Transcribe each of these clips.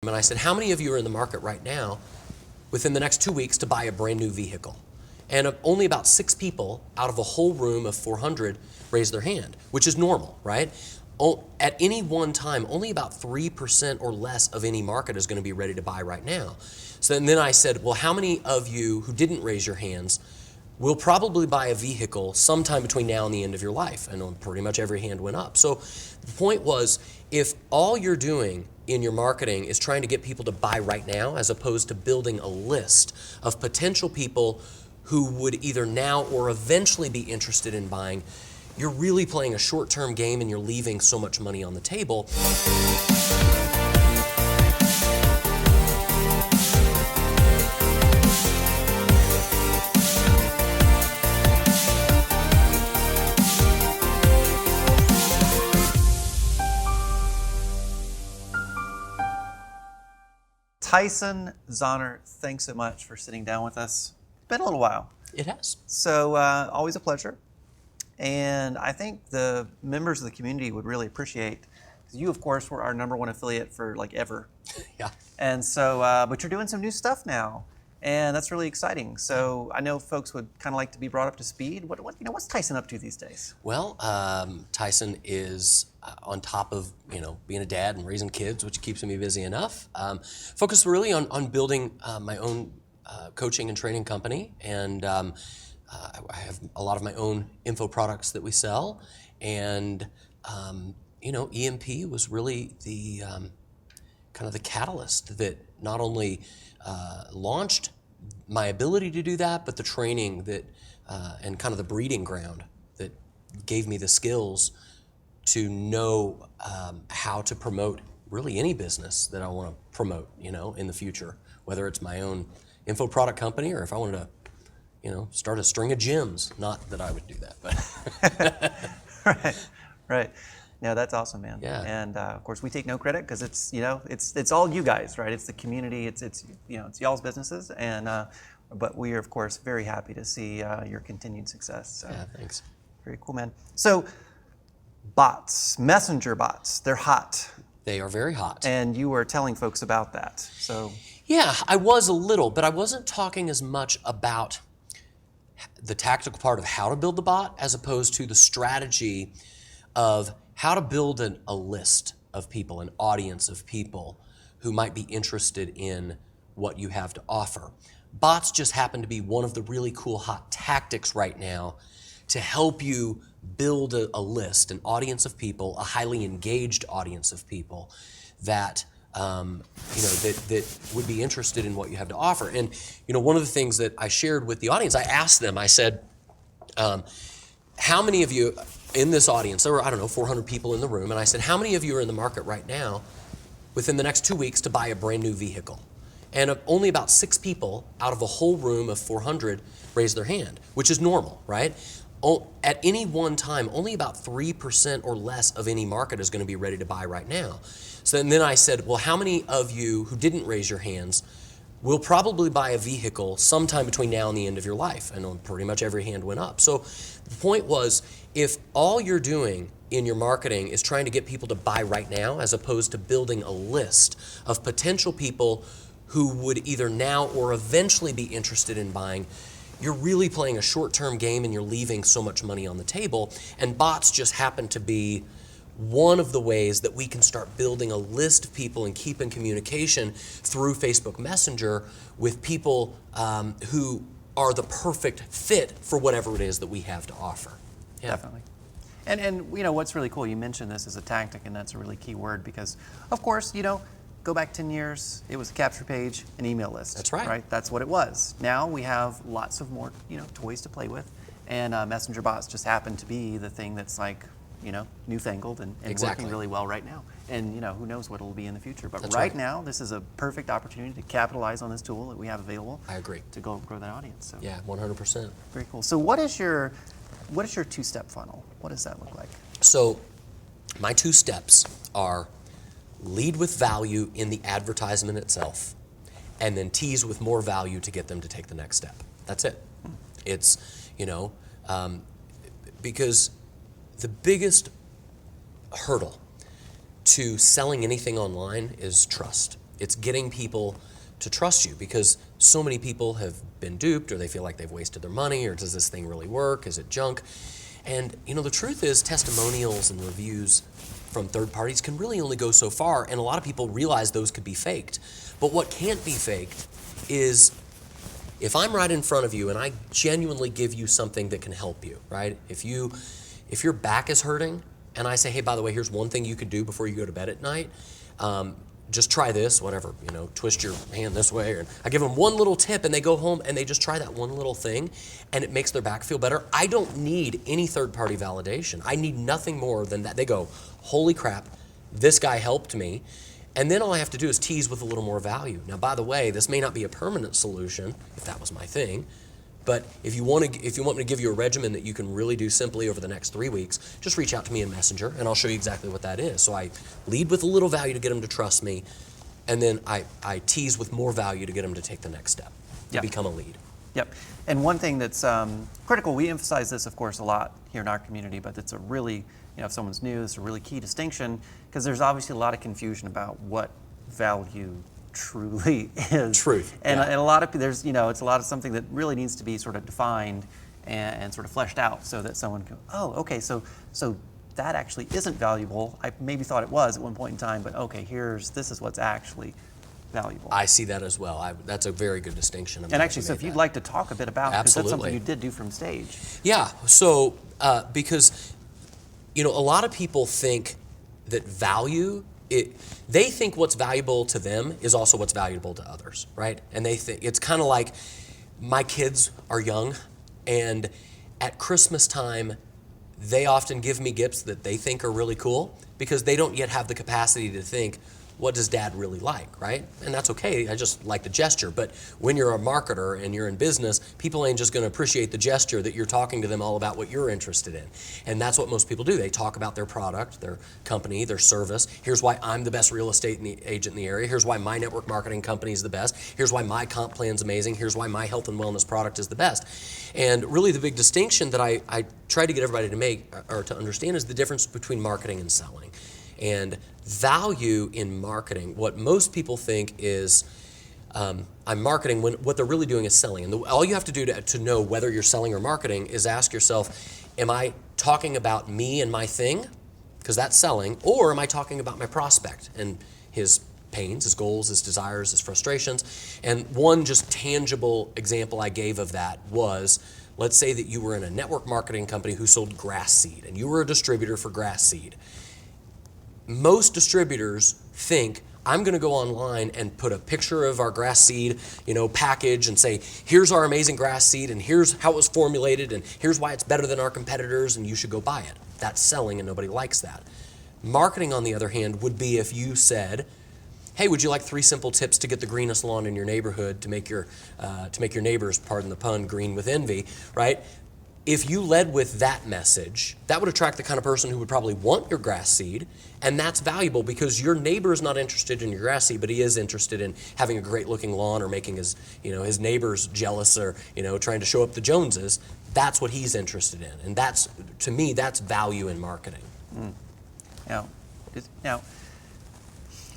and I said, how many of you are in the market right now within the next 2 weeks to buy a brand new vehicle? And only about 6 people out of a whole room of 400 raised their hand, which is normal, right? At any one time, only about 3% or less of any market is going to be ready to buy right now. So then I said, well, how many of you who didn't raise your hands will probably buy a vehicle sometime between now and the end of your life? And pretty much every hand went up. So the point was, if all you're doing in your marketing is trying to get people to buy right now, as opposed to building a list of potential people who would either now or eventually be interested in buying, you're really playing a short-term game and you're leaving so much money on the table. Tyson Zahner, thanks so much for sitting down with us. It's been a little while. It has. So always a pleasure. And I think the members of the community would really appreciate, because you, of course, were our #1 affiliate for like ever. Yeah. And so, but you're doing some new stuff now, and that's really exciting. So I know folks would kind of like to be brought up to speed. What's Tyson up to these days? Well, Tyson is on top of being a dad and raising kids, which keeps me busy enough. Focused really on building my own coaching and training company, and I have a lot of my own info products that we sell, and EMP was really the kind of the catalyst that not only launched my ability to do that, but the training that and kind of the breeding ground that gave me the skills to know how to promote really any business that I want to promote, in the future, whether it's my own info product company or if I wanted to start a string of gyms. Not that I would do that, but right. No, that's awesome, man. Yeah. And of course, we take no credit because it's all you guys, right? It's the community. It's y'all's businesses, and but we are of course very happy to see your continued success. So. Yeah, thanks. Very cool, man. So, bots, messenger bots, they're hot. They are very hot. And you were telling folks about that. So. Yeah, I was a little, but I wasn't talking as much about the tactical part of how to build the bot as opposed to the strategy of how to build a list of people, an audience of people who might be interested in what you have to offer. Bots just happen to be one of the really cool hot tactics right now to help you build a list, an audience of people, a highly engaged audience of people that that would be interested in what you have to offer. And one of the things that I shared with the audience, I asked them, I said, how many of you in this audience, there were, 400 people in the room, and I said, how many of you are in the market right now within the next 2 weeks to buy a brand new vehicle? And only about 6 people out of a whole room of 400 raised their hand, which is normal, right? At any one time, only about 3% or less of any market is going to be ready to buy right now. So then I said, well, how many of you who didn't raise your hands will probably buy a vehicle sometime between now and the end of your life? And pretty much every hand went up. So the point was, if all you're doing in your marketing is trying to get people to buy right now, as opposed to building a list of potential people who would either now or eventually be interested in buying, you're really playing a short-term game and you're leaving so much money on the table. And bots just happen to be one of the ways that we can start building a list of people and keep in communication through Facebook Messenger with people who are the perfect fit for whatever it is that we have to offer. Yeah. Definitely. And what's really cool, you mentioned this as a tactic, and that's a really key word because, of course, go back 10 years, it was a capture page, an email list. That's right. That's what it was. Now we have lots of more, toys to play with, and messenger bots just happen to be the thing that's like, newfangled and Exactly. working really well right now. And who knows what it'll be in the future. But That's right right. now, this is a perfect opportunity to capitalize on this tool that we have available. I agree. To go and grow that audience. So. Yeah, 100%. Very cool. So what is your two-step funnel? What does that look like? So my 2 steps are lead with value in the advertisement itself, and then tease with more value to get them to take the next step. That's it. It's, because the biggest hurdle to selling anything online is trust. It's getting people to trust you, because so many people have been duped, or they feel like they've wasted their money, or does this thing really work? Is it junk? And the truth is, testimonials and reviews from third parties can really only go so far, and a lot of people realize those could be faked. But what can't be faked is if I'm right in front of you and I genuinely give you something that can help you, right? If your back is hurting and I say, hey, by the way, here's one thing you could do before you go to bed at night. Just try this, whatever, twist your hand this way. Or I give them one little tip and they go home and they just try that one little thing and it makes their back feel better. I don't need any third-party validation. I need nothing more than that. They go, holy crap, this guy helped me. And then all I have to do is tease with a little more value. Now, by the way, this may not be a permanent solution, if that was my thing, but if you want me to give you a regimen that you can really do simply over the next 3 weeks, just reach out to me in Messenger, and I'll show you exactly what that is. So I lead with a little value to get them to trust me, and then I tease with more value to get them to take the next step, to become a lead. Yep. And one thing that's critical, we emphasize this, of course, a lot here in our community, but it's a really, if someone's new, it's a really key distinction, because there's obviously a lot of confusion about what value truly is. Truth. And a lot of there's it's a lot of something that really needs to be sort of defined and sort of fleshed out so that someone can, oh, okay, so that actually isn't valuable. I maybe thought it was at one point in time, but okay, this is what's actually valuable. I see that as well. That's a very good distinction. And actually, so if you'd like to talk a bit about, because that's something you did do from stage. Yeah. So because a lot of people think that value, they think what's valuable to them is also what's valuable to others, right? And they think it's kind of like, my kids are young, and at Christmas time, they often give me gifts that they think are really cool because they don't yet have the capacity to think, what does dad really like, right? And that's okay, I just like the gesture. But when you're a marketer and you're in business, people ain't just gonna appreciate the gesture that you're talking to them all about what you're interested in. And that's what most people do. They talk about their product, their company, their service. Here's why I'm the best real estate agent in the area. Here's why my network marketing company is the best. Here's why my comp plan's amazing. Here's why my health and wellness product is the best. And really the big distinction that I try to get everybody to make or to understand is the difference between marketing and selling. And value in marketing, what most people think is I'm marketing, when what they're really doing is selling. And all you have to do to know whether you're selling or marketing is ask yourself, am I talking about me and my thing? Because that's selling. Or am I talking about my prospect and his pains, his goals, his desires, his frustrations? And one just tangible example I gave of that was, let's say that you were in a network marketing company who sold grass seed, and you were a distributor for grass seed. Most distributors think, I'm going to go online and put a picture of our grass seed, package and say, here's our amazing grass seed and here's how it was formulated and here's why it's better than our competitors and you should go buy it. That's selling and nobody likes that. Marketing, on the other hand, would be if you said, hey, would you like 3 simple tips to get the greenest lawn in your neighborhood to make your neighbors, pardon the pun, green with envy, right? If you led with that message, that would attract the kind of person who would probably want your grass seed, and that's valuable because your neighbor is not interested in your grass seed, but he is interested in having a great looking lawn or making his neighbors jealous or, trying to show up the Joneses. That's what he's interested in, and to me, that's value in marketing. Now,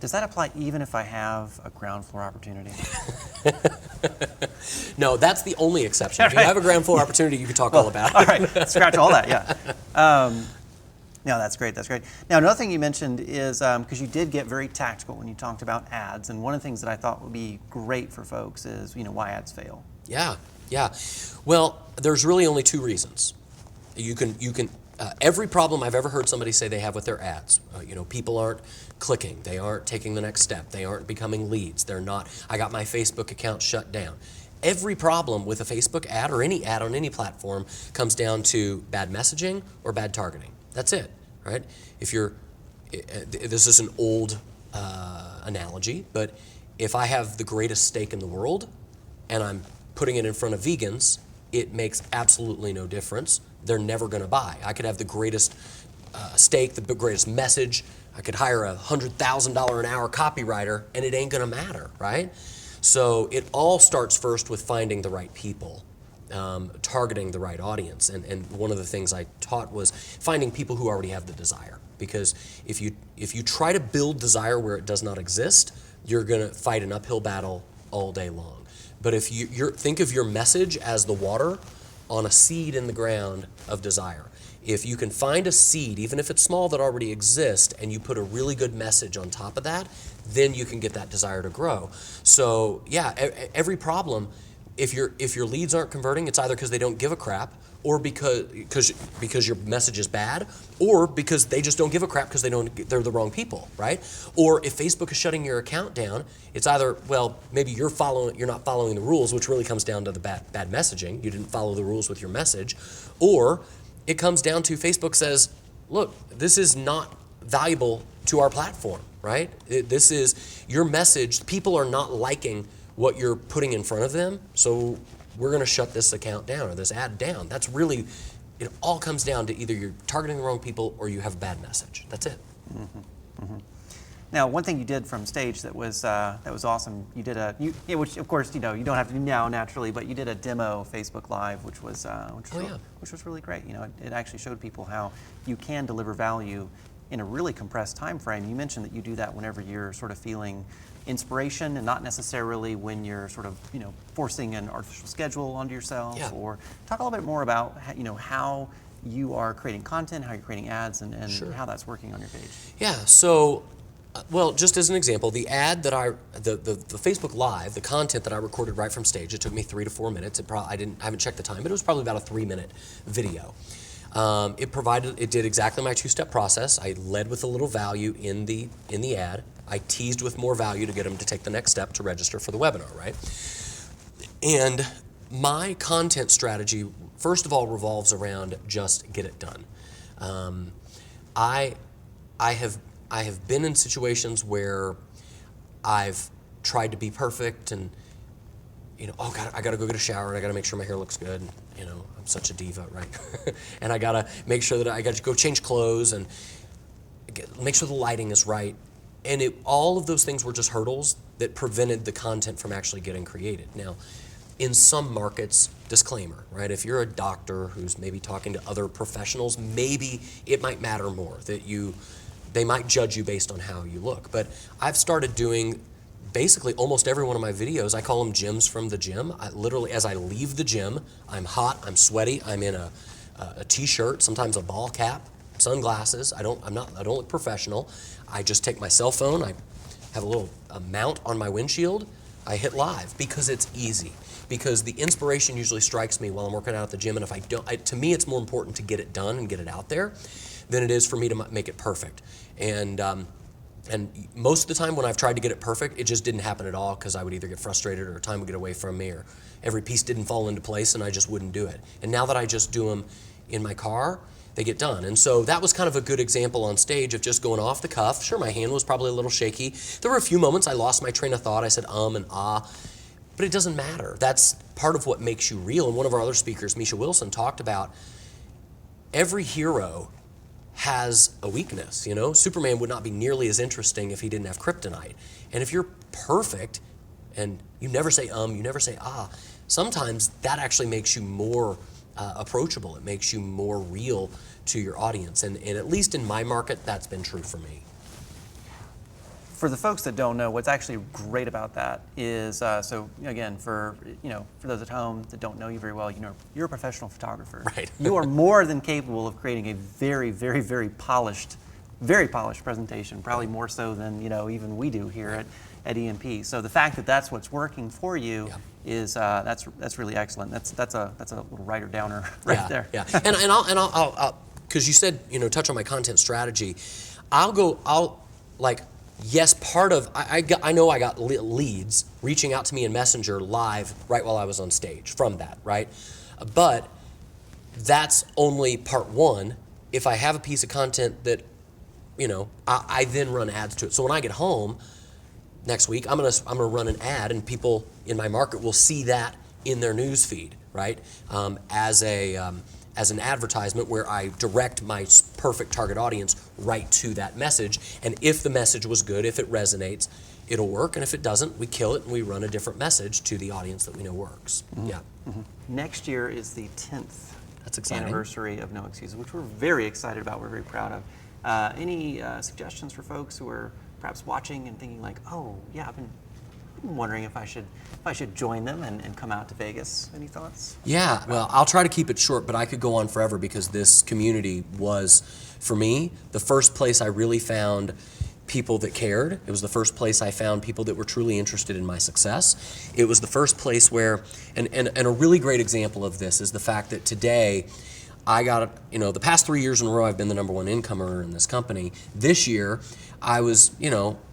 does that apply even if I have a ground floor opportunity? No, that's the only exception. If you have a ground floor opportunity, you can talk all about it. All right, scratch all that, yeah. No, that's great, that's great. Now, another thing you mentioned is, because you did get very tactical when you talked about ads, and one of the things that I thought would be great for folks is, why ads fail. Yeah. Well, there's really only 2 reasons. You can every problem I've ever heard somebody say they have with their ads, people aren't clicking, they aren't taking the next step, they aren't becoming leads, I got my Facebook account shut down. Every problem with a Facebook ad or any ad on any platform comes down to bad messaging or bad targeting. That's it, right? This is an old analogy, but if I have the greatest steak in the world and I'm putting it in front of vegans, it makes absolutely no difference. They're never going to buy. I could have the greatest steak, the greatest message. I could hire a $100,000 an hour copywriter, and it ain't going to matter, right? So it all starts first with finding the right people, targeting the right audience. And one of the things I taught was finding people who already have the desire. Because if you try to build desire where it does not exist, you're going to fight an uphill battle all day long. But if you think of your message as the water on a seed in the ground of desire. If you can find a seed, even if it's small, that already exists, and you put a really good message on top of that, then you can get that desire to grow. So yeah, every problem, if your leads aren't converting, it's either because they don't give a crap, or because your message is bad, or because they just don't give a crap because they're the wrong people, right? Or if Facebook is shutting your account down, it's either, well, maybe you're not following the rules, which really comes down to the bad messaging. You didn't follow the rules with your message, or it comes down to Facebook says, look, this is not valuable to our platform, right? This is your message. People are not liking what you're putting in front of them, so we're going to shut this account down or this ad down. That's really, it all comes down to either you're targeting the wrong people or you have a bad message. That's it. Mm-hmm. Mm-hmm. Now, one thing you did from stage that was awesome. You did which of course you don't have to do now naturally, but you did a demo Facebook Live, which was really great. It actually showed people how you can deliver value in a really compressed time frame. You mentioned that you do that whenever you're sort of feeling inspiration and not necessarily when you're sort of forcing an artificial schedule onto yourself. Yeah. Or talk a little bit more about how you are creating content, how you're creating ads, and Sure. how that's working on your page. Yeah. So, well, just as an example, the ad that the Facebook Live, the content that I recorded right from stage, it took me 3 to 4 minutes. I haven't checked the time, but it was probably about a 3-minute video. It did exactly my 2-step process. I led with a little value in the ad. I teased with more value to get them to take the next step to register for the webinar, right? And my content strategy, first of all, revolves around just get it done. I have been in situations where I've tried to be perfect and, oh God, I gotta go get a shower and I gotta make sure my hair looks good. I'm such a diva, right? And I gotta make sure that I gotta go change clothes and make sure the lighting is right. And all of those things were just hurdles that prevented the content from actually getting created. Now, in some markets, disclaimer, right? If you're a doctor who's maybe talking to other professionals, maybe it might matter more that they might judge you based on how you look. But I've started doing basically almost every one of my videos, I call them gyms from the gym. I literally, as I leave the gym, I'm hot, I'm sweaty, I'm in a t-shirt, sometimes a ball cap, sunglasses. I don't look professional. I just take my cell phone, I have a mount on my windshield, I hit live because it's easy. Because the inspiration usually strikes me while I'm working out at the gym, and if I don't, to me it's more important to get it done and get it out there than it is for me to make it perfect. And most of the time when I've tried to get it perfect, it just didn't happen at all because I would either get frustrated or time would get away from me or every piece didn't fall into place and I just wouldn't do it. And now that I just do them in my car, they get done. And so that was kind of a good example on stage of just going off the cuff. Sure, my hand was probably a little shaky. There were a few moments I lost my train of thought. I said and ah, but it doesn't matter. That's part of what makes you real. And one of our other speakers, Misha Wilson, talked about every hero has a weakness. Superman would not be nearly as interesting if he didn't have kryptonite. And if you're perfect and you never say you never say ah, sometimes that actually makes you more approachable. It makes you more real to your audience. And at least in my market, that's been true for me. For the folks that don't know, what's actually great about that is, so again, for those at home that don't know you very well, you're a professional photographer. Right. You are more than capable of creating a very, very, very polished presentation, probably more so than even we do here at EMP. So the fact that that's what's working for you is that's really excellent. That's a little writer downer right there. Yeah. And I'll because you said touch on my content strategy. Yes, part of, I know I got leads reaching out to me in Messenger live right while I was on stage from that, right? But that's only part one. If I have a piece of content that, I then run ads to it. So when I get home next week, I'm gonna run an ad and people in my market will see that in their news feed, right? As an advertisement where I direct my perfect target audience right to that message. And if the message was good, if it resonates, it'll work. And if it doesn't, we kill it and we run a different message to the audience that we know works. Mm-hmm. Yeah. Mm-hmm. Next year is the 10th That's exciting. Anniversary of No Excuses, which we're very excited about. We're very proud of. Any suggestions for folks who are perhaps watching and thinking like, oh yeah, I've been wondering if I should join them and come out to Vegas. Any thoughts? Yeah, well, I'll try to keep it short, but I could go on forever because this community was, for me, the first place I really found people that cared. It was the first place I found people that were truly interested in my success. It was the first place where, and a really great example of this is the fact that today, I got, the past 3 years in a row, I've been the number one income earner in this company. This year, I was,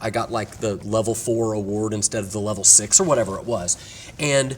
I got like the level 4 award instead of the level 6 or whatever it was. And,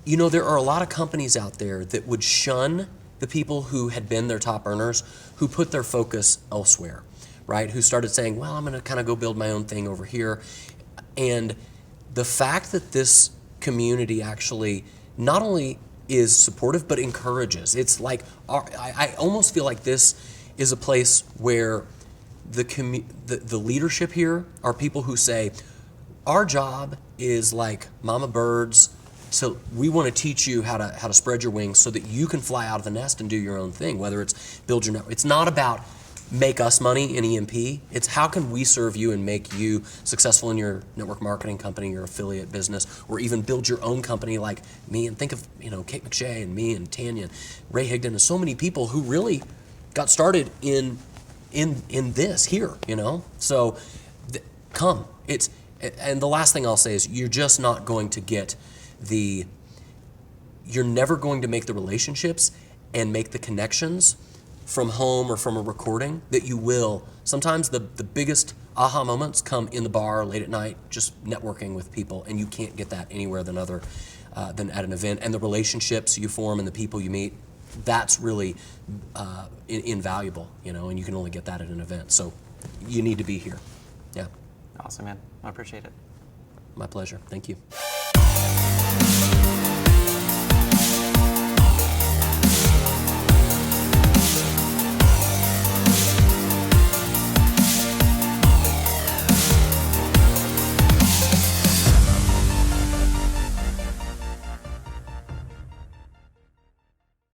there are a lot of companies out there that would shun the people who had been their top earners, who put their focus elsewhere, right? Who started saying, well, I'm going to kind of go build my own thing over here. And the fact that this community actually not only is supportive, but encourages. It's like, I almost feel like this is a place where the leadership here are people who say, our job is like mama birds, so we want to teach you how to spread your wings so that you can fly out of the nest and do your own thing, whether it's build your network. It's not about make us money in EMP. It's how can we serve you and make you successful in your network marketing company, your affiliate business, or even build your own company like me. And think of, Kate McShay and me and Tanya and Ray Higdon and so many people who really got started in this here, So come. And the last thing I'll say is you're just not going to get you're never going to make the relationships and make the connections from home or from a recording that you will. Sometimes the biggest aha moments come in the bar late at night, just networking with people, and you can't get that anywhere than at an event. And the relationships you form and the people you meet, that's really invaluable, and you can only get that at an event. So you need to be here. Yeah. Awesome, man. I appreciate it. My pleasure. Thank you.